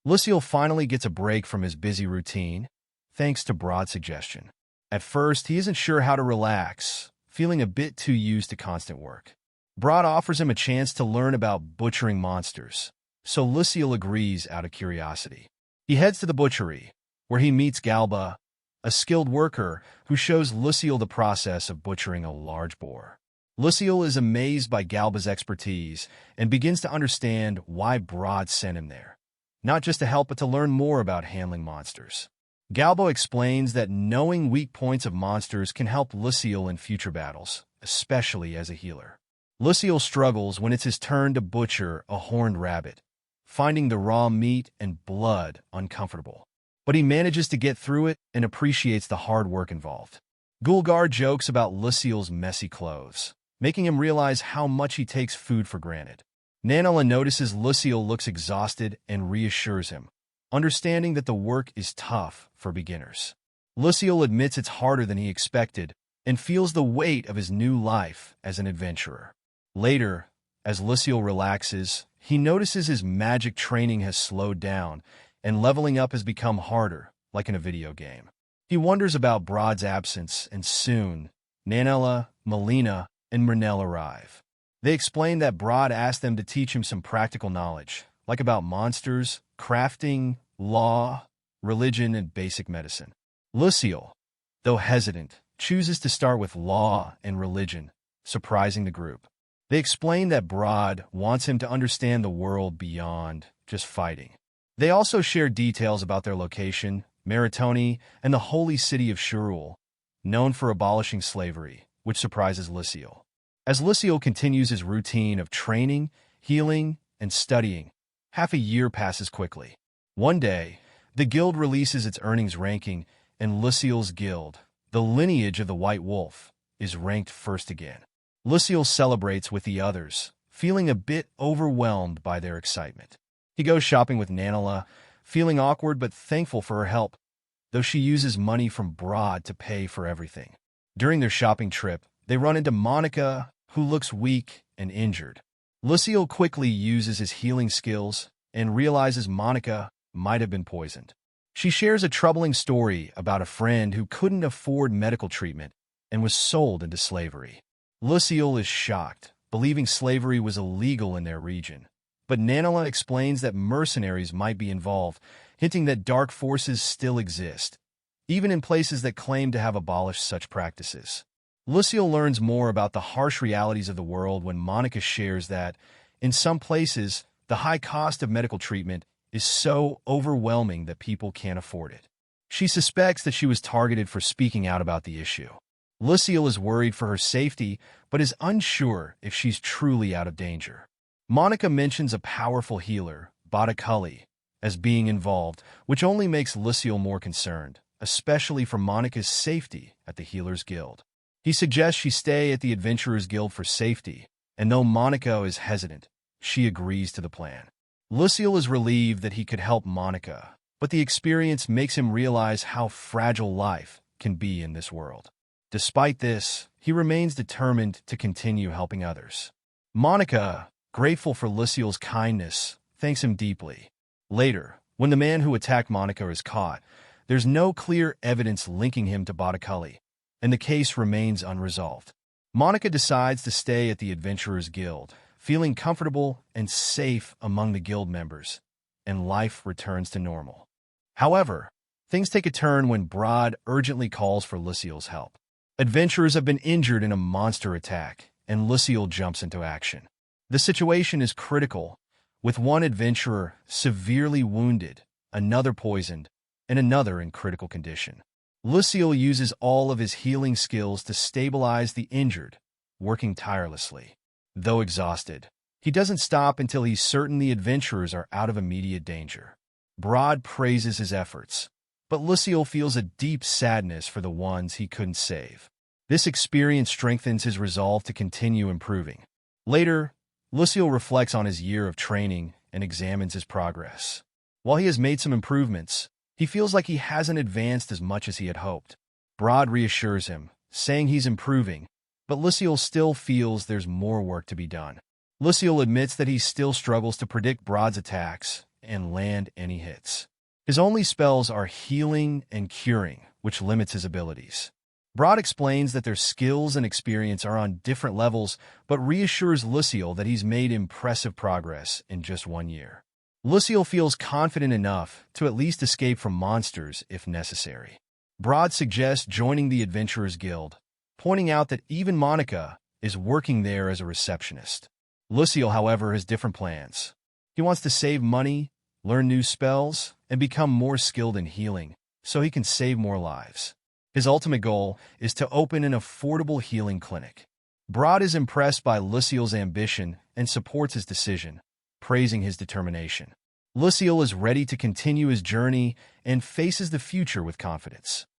Lucille finally gets a break from his busy routine, thanks to Broad's suggestion. At first, he isn't sure how to relax, feeling a bit too used to constant work. Broad offers him a chance to learn about butchering monsters, so Lucille agrees out of curiosity. He heads to the butchery, where he meets Galba, a skilled worker who shows Lucille the process of butchering a large boar. Lucille is amazed by Galba's expertise and begins to understand why Broad sent him there, not just to help but to learn more about handling monsters. Galba explains that knowing weak points of monsters can help Lucille in future battles, especially as a healer. Lucille struggles when it's his turn to butcher a horned rabbit, finding the raw meat and blood uncomfortable. But he manages to get through it and appreciates the hard work involved. Gulgar jokes about Lucille's messy clothes, making him realize how much he takes food for granted. Nanala notices Lucille looks exhausted and reassures him, understanding that the work is tough for beginners. Lucille admits it's harder than he expected and feels the weight of his new life as an adventurer. Later, as Lucille relaxes, he notices his magic training has slowed down and leveling up has become harder, like in a video game. He wonders about Broad's absence, and soon, Nanella, Melina, and Mernell arrive. They explain that Broad asked them to teach him some practical knowledge, like about monsters, crafting, law, religion, and basic medicine. Lucille, though hesitant, chooses to start with law and religion, surprising the group. They explain that Broad wants him to understand the world beyond just fighting. They also share details about their location, Maritoni, and the holy city of Shirul, known for abolishing slavery, which surprises Lucille. As Lucille continues his routine of training, healing, and studying, half a year passes quickly. One day, the guild releases its earnings ranking, and Lucille's guild, the lineage of the White Wolf, is ranked first again. Lucille celebrates with the others, feeling a bit overwhelmed by their excitement. He goes shopping with Nanala, feeling awkward but thankful for her help, though she uses money from Broad to pay for everything. During their shopping trip, they run into Monica, who looks weak and injured. Lucille quickly uses his healing skills and realizes Monica might have been poisoned. She shares a troubling story about a friend who couldn't afford medical treatment and was sold into slavery. Lucille is shocked, believing slavery was illegal in their region. But Nanala explains that mercenaries might be involved, hinting that dark forces still exist, even in places that claim to have abolished such practices. Lucille learns more about the harsh realities of the world when Monica shares that, in some places, the high cost of medical treatment is so overwhelming that people can't afford it. She suspects that she was targeted for speaking out about the issue. Lucille is worried for her safety, but is unsure if she's truly out of danger. Monica mentions a powerful healer, Botticulli, as being involved, which only makes Lucille more concerned, especially for Monica's safety at the Healers Guild. He suggests she stay at the Adventurers Guild for safety, and though Monica is hesitant, she agrees to the plan. Lucille is relieved that he could help Monica, but the experience makes him realize how fragile life can be in this world. Despite this, he remains determined to continue helping others. Monica, grateful for Lucille's kindness, thanks him deeply. Later, when the man who attacked Monica is caught, there's no clear evidence linking him to Botticulli, and the case remains unresolved. Monica decides to stay at the Adventurers Guild, feeling comfortable and safe among the guild members, and life returns to normal. However, things take a turn when Broad urgently calls for Lucille's help. Adventurers have been injured in a monster attack, and Lucille jumps into action. The situation is critical, with one adventurer severely wounded, another poisoned, and another in critical condition. Lucille uses all of his healing skills to stabilize the injured, working tirelessly. Though exhausted, he doesn't stop until he's certain the adventurers are out of immediate danger. Broad praises his efforts, but Lucille feels a deep sadness for the ones he couldn't save. This experience strengthens his resolve to continue improving. Later, Lucille reflects on his year of training and examines his progress. While he has made some improvements, he feels like he hasn't advanced as much as he had hoped. Broad reassures him, saying he's improving, but Lucille still feels there's more work to be done. Lucille admits that he still struggles to predict Broad's attacks and land any hits. His only spells are healing and curing, which limits his abilities. Broad explains that their skills and experience are on different levels, but reassures Lucille that he's made impressive progress in just 1 year. Lucille feels confident enough to at least escape from monsters if necessary. Broad suggests joining the Adventurers Guild, pointing out that even Monica is working there as a receptionist. Lucille, however, has different plans. He wants to save money, learn new spells, and become more skilled in healing, so he can save more lives. His ultimate goal is to open an affordable healing clinic. Broad is impressed by Lucille's ambition and supports his decision, praising his determination. Lucille is ready to continue his journey and faces the future with confidence.